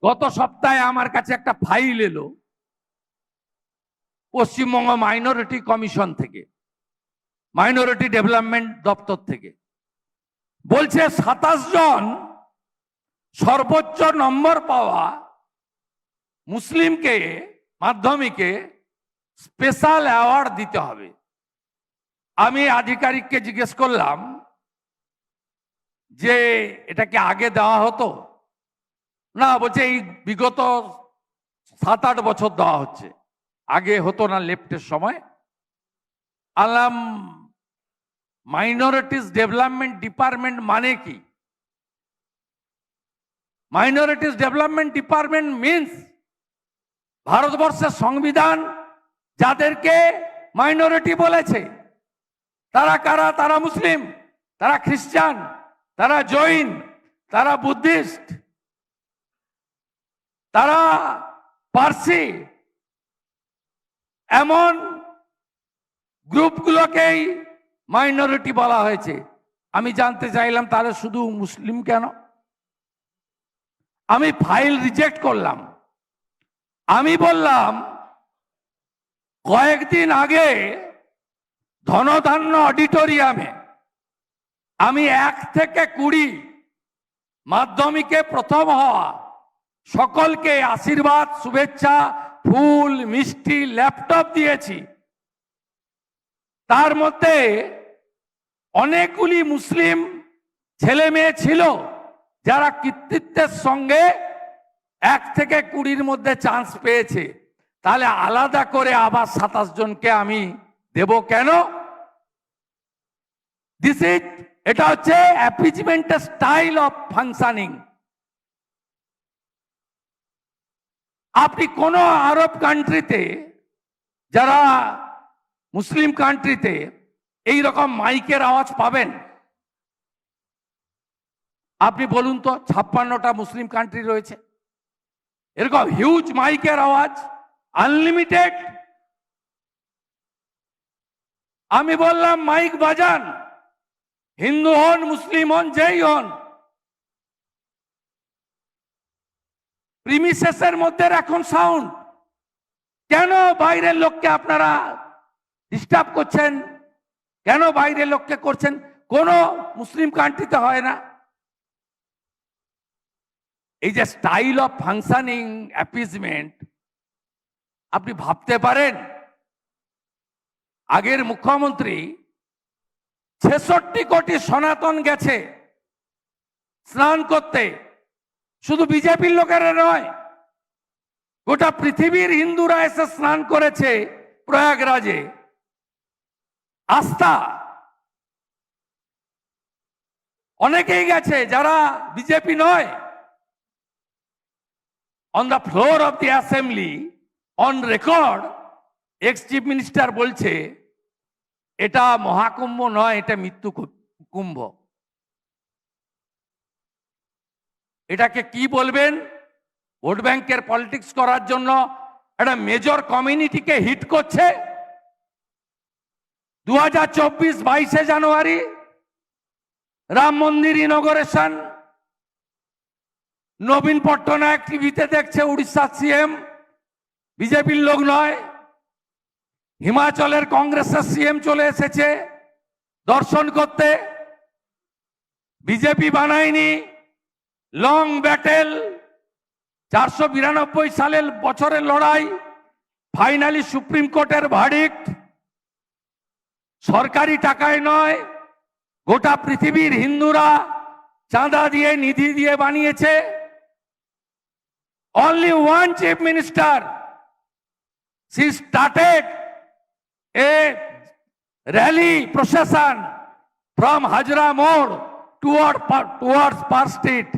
গত সপ্তাহে আমার কাছে একটা ফাইল এলো পশ্চিমবঙ্গ মাইনরিটি কমিশন থেকে, মাইনরিটি ডেভেলপমেন্ট দপ্তর থেকে। বলছে 27 জন সর্বোচ্চ নম্বর পাওয়া মুসলিমকে মাধ্যমিকে স্পেশাল অ্যাওয়ার্ড দিতে হবে। আমি আধিকারিককে জিজ্ঞেস করলাম যে এটা কি আগে দেওয়া হতো? না, বলছে এই বিগত 7-8 বছর দেওয়া হচ্ছে, আগে হতো না লেফটের সময়। আলাম মাইনরিটিস ডেভেলপমেন্ট ডিপার্টমেন্ট মানে কি? মাইনরিটিস ডেভেলপমেন্ট ডিপার্টমেন্ট মিন্স ভারতবর্ষের সংবিধান যাদেরকে মাইনরিটি বলেছে তারা কারা? তারা মুসলিম, তারা খ্রিস্টান, তারা জৈন, তারা বুদ্ধিস্ট, তারা পার্সি। এমন গ্রুপগুলোকেই মাইনরিটি বলা হয়েছে। আমি জানতে চাইলাম তাহলে শুধু মুসলিম কেন? আমি ফাইল রিজেক্ট করলাম। আমি বললাম কয়েকদিন আগে ধনধান্য অডিটোরিয়ামে আমি 1 থেকে 20 মাধ্যমিকে প্রথম হওয়া সকলকে আশীর্বাদ, শুভেচ্ছা, ফুল, মিষ্টি, ল্যাপটপ দিয়েছি। তার মধ্যে অনেকগুলি মুসলিম ছেলে মেয়ে ছিল যারা কৃতিত্বের সঙ্গে 1 থেকে 20-র মধ্যে চান্স পেয়েছে। তাহলে আলাদা করে আবার 27 জনকে আমি দেব কেন? এটা হচ্ছে অ্যাপিজমেন্টের স্টাইল অফ ফাংশনিং। আপনি কোন আরব কান্ট্রিতে, যারা মুসলিম কান্ট্রিতে এই রকম মাইকের আওয়াজ পাবেন? আপনি বলুন তো, 56টা মুসলিম কান্ট্রি রয়েছে, এরকম হিউজ মাইকের আওয়াজ, আনলিমিটেড। আমি বললাম মাইক বাজান, হিন্দু হন, মুসলিম হন, যেই হন, প্রিমিসেসের মধ্যে রাখুন সাউন্ড। কেন বাইরের লোককে আপনারা ডিস্টার্ব করছেন? কেন বাইরের লোককে করছেন? কোন মুসলিম কান্ট্রিতে হয় না। এই যে স্টাইল অফ ফাংশনিং, অ্যাপিজমেন্ট, আপনি ভাবতে পারেন আগের মুখ্যমন্ত্রী 66 কোটি সনাতন গেছে স্নান করতে, শুধু বিজেপির লোকেরা নয়, গোটা পৃথিবীর হিন্দুরা এসে স্নান করেছে প্রয়াগরাজে। আস্থা অনেকেই গেছে যারা বিজেপি নয়। On the floor of the assembly, on record, x chief minister বলছে এটা মহাকুম্ভ নয়, এটা মৃত্যু কুম্ভ। এটাকে কি বলবেন? ভোট ব্যাংকের পলিটিক্স করার জন্য একটা মেজর কমিউনিটিকে হিট করছে। 2024 22শে জানুয়ারি রাম মন্দির ইনগরেশন, নবীন পট্টনায়ক টিভিতে দেখছে, উড়িষ্যার সিএম, বিজেপির লোক নয়। হিমাচলের কংগ্রেসের সিএম চলে এসেছে দর্শন করতে। বিজেপি বানায়নি, লং ব্যাটেল, 492 সালের বছরের লড়াই, ফাইনালি সুপ্রিম কোর্টের ভার্ডিক্ট। সরকারি টাকায় নয়, গোটা পৃথিবীর হিন্দুরা চাঁদা দিয়ে, নিধি দিয়ে বানিয়েছে। Only one chief minister, she started a rally procession from Hajra Mode towards Park Street.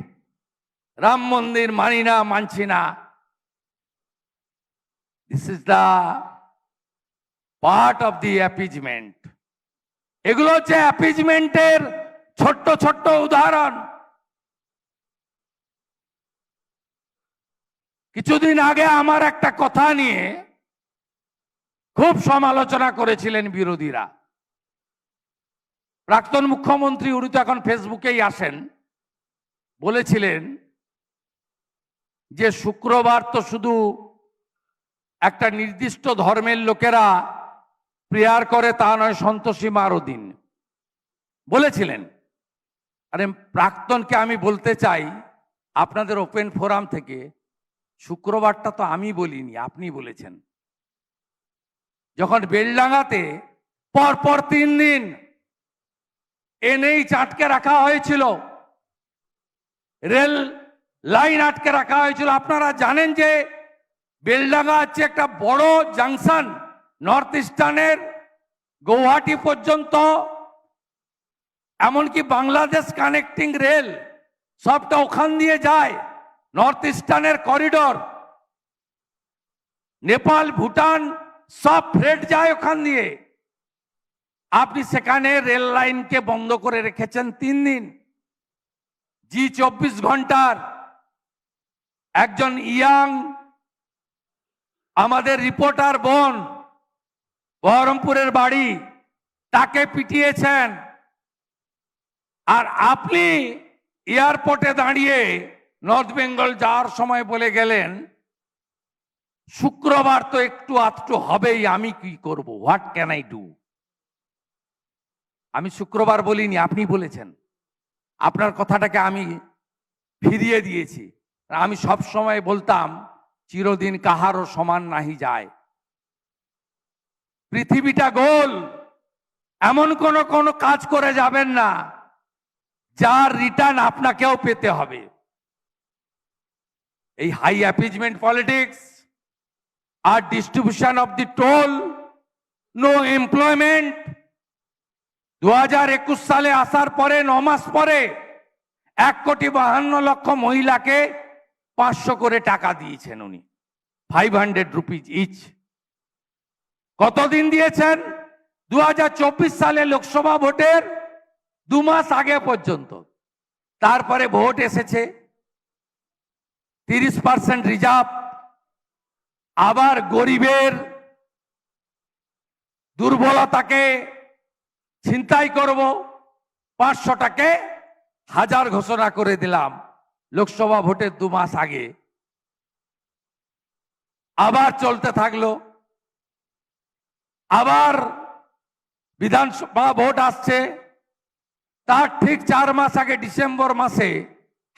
Ram Mandir Manina Manchina. This is the part of the appeasement. এগুলো হচ্ছে অ্যাপিজমেন্টের ছোট্ট ছোট্ট উদাহরণ। কিছুদিন আগে আমার একটা কথা নিয়ে খুব সমালোচনা করেছিলেন বিরোধীরা। প্রাক্তন মুখ্যমন্ত্রী, উনি তো এখন ফেসবুকেই আসেন, বলেছিলেন যে শুক্রবার তো শুধু একটা নির্দিষ্ট ধর্মের লোকেরা প্রেয়ার করে তা নয়, সন্তোষী মারও দিন বলেছিলেন। আরে প্রাক্তনকে আমি বলতে চাই আপনাদের ওপেন ফোরাম থেকে, শুক্রবারটা তো আমি বলিনি, আপনি বলেছেন। যখন বেলডাঙ্গাতে পরপর 3 দিন এনএইচ আটকে রাখা হয়েছিল, রেল লাইন আটকে রাখা হয়েছিল, আপনারা জানেন যে বেলডাঙ্গা হচ্ছে একটা বড় জাংশন, নর্থ ইস্টার্নের গৌহাটি পর্যন্ত, এমনকি বাংলাদেশ কানেক্টিং রেল সবটা ওখান দিয়ে যায়, নর্থ ইস্টার্নের করিডোর, নেপাল ভুটান সব ফ্রেট যায় ওখান দিয়ে। আপনি সেখানে রেল লাইনকে বন্ধ করে রেখেছেন 3 দিন। জি 24 ঘন্টার একজন ইয়াং আমাদের রিপোর্টার বোন, বহরমপুরের বাড়ি, তাকে পিটিয়েছেন। আর আপনি এয়ারপোর্টে দাঁড়িয়ে নর্থ বেঙ্গল যাওয়ার সময় বলে গেলেন শুক্রবার তো একটু আধটু হবেই, আমি কি করব, হোয়াট ক্যান আই ডু। আমি শুক্রবার বলিনি, আপনি বলেছেন। আপনার কথাটাকে আমি ফিরিয়ে দিয়েছি। আমি সব সময় বলতাম চিরদিন কাহারও সমান নাহি যায়। পৃথিবীটা গোল, এমন কোন কাজ করে যাবেন না যার রিটার্ন আপনাকেও পেতে হবে। এই হাই অ্যাপিজমেন্ট পলিটিক্স আর distribution of the toll, no employment. 2021 সালে আসার পরে 9 মাস পরে 1,52,00,000 মহিলাকে 500 করে টাকা দিয়েছেন উনি, 500 রুপিজ ইচ। কতদিন দিয়েছেন? 2024 সালে লোকসভা ভোটের 2 মাস আগে পর্যন্ত। তারপরে ভোট এসেছে, 30% রিজার্ভ, আবার গরিবের দুর্বলতাকে ছিনতাই করব, 500টাকে 1000 ঘোষণা করে দিলাম লোকসভা ভোটের 2 মাস আগে। আবার চলতে থাকলো, আবার বিধানসভা ভোট আসছে, তার ঠিক 4 মাস আগে ডিসেম্বর মাসে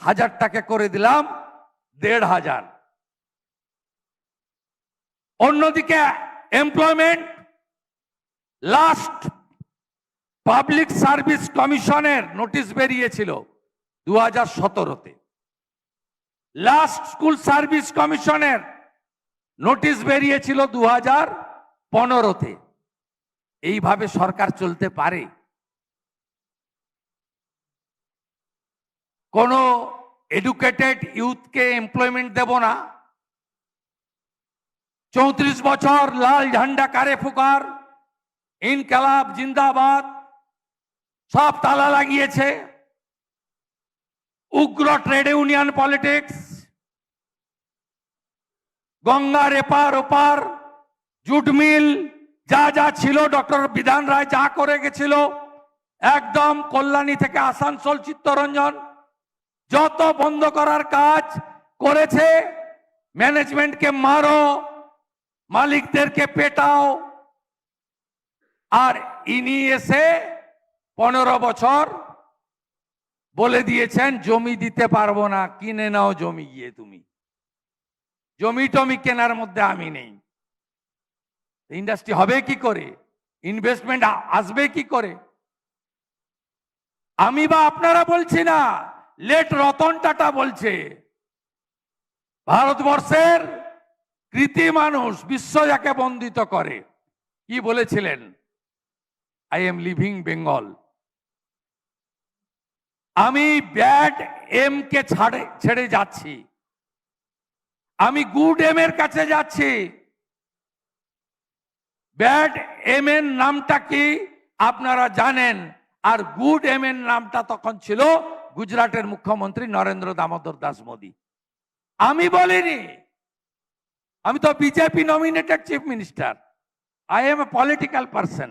1000 টাকা করে দিলাম 1500। অন্যদিকে এমপ্লয়মেন্ট, লাস্ট পাবলিক সার্ভিস কমিশনের নোটিশ বেরিয়েছিল 2017-তে, লাস্ট স্কুল সার্ভিস কমিশনের নোটিশ বেরিয়েছিল 2015-তে। এইভাবে সরকার চলতে পারে? কোন এডুকেটেড ইউথকে এমপ্লয়মেন্ট দেব না? 34 বছর লাল ঝান্ডা কারে ফুকার, ইনকালাব জিন্দাবাদ সব তালা লাগিয়েছে। উগ্র ট্রেড ইউনিয়ন পলিটিক্স, গঙ্গার এপার ওপার জুট মিল, যা যা ছিল, ডক্টর বিধান রায় যা করে গেছিল, একদম কল্যাণী থেকে আসানসোল চিত্তরঞ্জন যত বন্ধ করার কাজ করেছে। ম্যানেজমেন্টকে মারো, মালিকদেরকে পেটাও। আর ইনি এসে 15 বছর বলে দিয়েছেন জমি দিতে পারবো না, কিনে নাও জমি গিয়ে তুমি। জমি টমি কেনার মধ্যে আমি নেই। ইন্ডাস্ট্রি হবে কি করে? ইনভেস্টমেন্ট আসবে কি করে? আমি বা আপনারা বলছি না, লেট রতন টাটা বলছে। ভারতবর্ষের কৃতি মানুষ বিশ্ব যাকে বন্দিত করে, কি বলেছিলেন? I am living Bengal. আমি ব্যাড এম কে ছেড়ে যাচ্ছি, আমি গুড এম এর কাছে যাচ্ছি। ব্যাড এম এর নামটা কি আপনারা জানেন, আর গুড এম এর নামটা তখন ছিল গুজরাটের মুখ্যমন্ত্রী নরেন্দ্র দামোদর দাস মোদী। আমি বলিনি, আমি তো BJP nominated chief minister. I M a political person,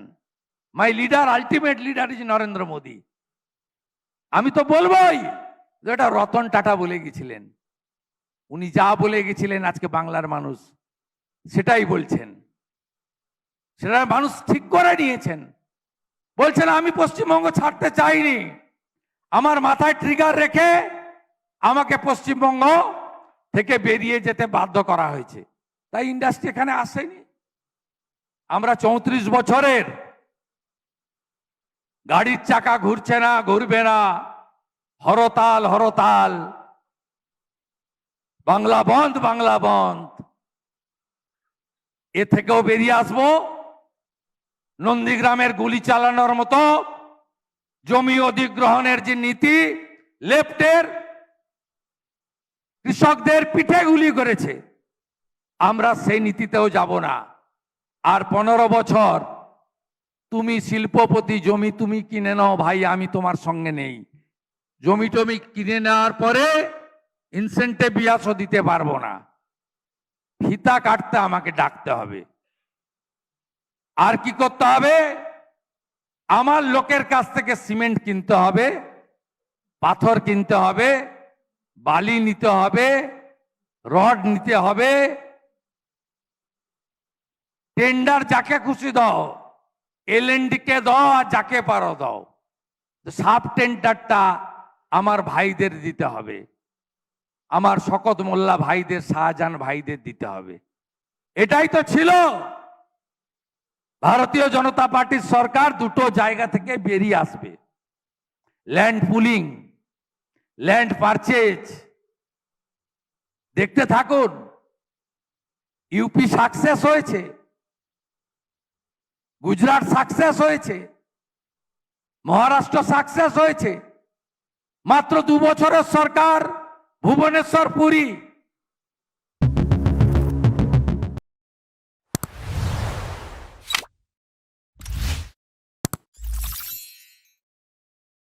my leader, ultimate leader is Narendra Modi. আমি তো বলবোই যে এটা রতন টাটা বলে গেছিলেন। উনি যা বলে গেছিলেন আজকে বাংলার মানুষ সেটাই বলছেন, সেটা মানুষ ঠিক করে নিয়েছেন। বলছেন আমি পশ্চিমবঙ্গ ছাড়তে চাইনি, আমার মাথায় ট্রিগার রেখে আমাকে পশ্চিমবঙ্গ থেকে বেরিয়ে যেতে বাধ্য করা হয়েছে, তাই ইন্ডাস্ট্রি এখানে আসেনি। আমরা 34 বছরের, গাড়ির চাকা ঘুরছে না, ঘুরবে না, হরতাল হরতাল, বাংলা বন্ধ বাংলা বন্ধ, এ থেকেও বেরিয়ে আসবো। নন্দীগ্রামের গুলি চালানোর মতো জমি অধিগ্রহণের যে নীতি লেফটের কৃষকদের পিঠে গুলি করেছে, আমরা সেই নীতিতেও যাব না। আর 15 বছর তুমি শিল্পপতি, জমি তুমি কিনে নাও ভাই, আমি তোমার সঙ্গে নেই। জমি টমি কিনে নেওয়ার পরে ইনসেন্টিভ বিয়াসও দিতে পারবো না, ফিতা কাটতে আমাকে ডাকতে হবে। আর কি করতে হবে? আমার লোকের কাছ থেকে সিমেন্ট কিনতে হবে, পাথর কিনতে হবে, বালি নিতে হবে, রড নিতে হবে। টেন্ডার যাকে খুশি দাও, এলএনডি কে দাও আর যাকে পারো দাও, সাব টেন্ডারটা আমার ভাইদের দিতে হবে, আমার শকত মোল্লা ভাইদের, শাহজাহান ভাইদের দিতে হবে। এটাই তো ছিল। ভারতীয় জনতা পার্টির সরকার দুটো জায়গা থেকে বেরিয়ে আসবে, ল্যান্ড পুলিং, ল্যান্ড পারচেজ। দেখতে থাকুন, ইউপি সাকসেস হয়েছে, গুজরাট সাকসেস হয়েছে, মহারাষ্ট্র সাকসেস হয়েছে। মাত্র 2 বছরের সরকার ভুবনেশ্বর পুরী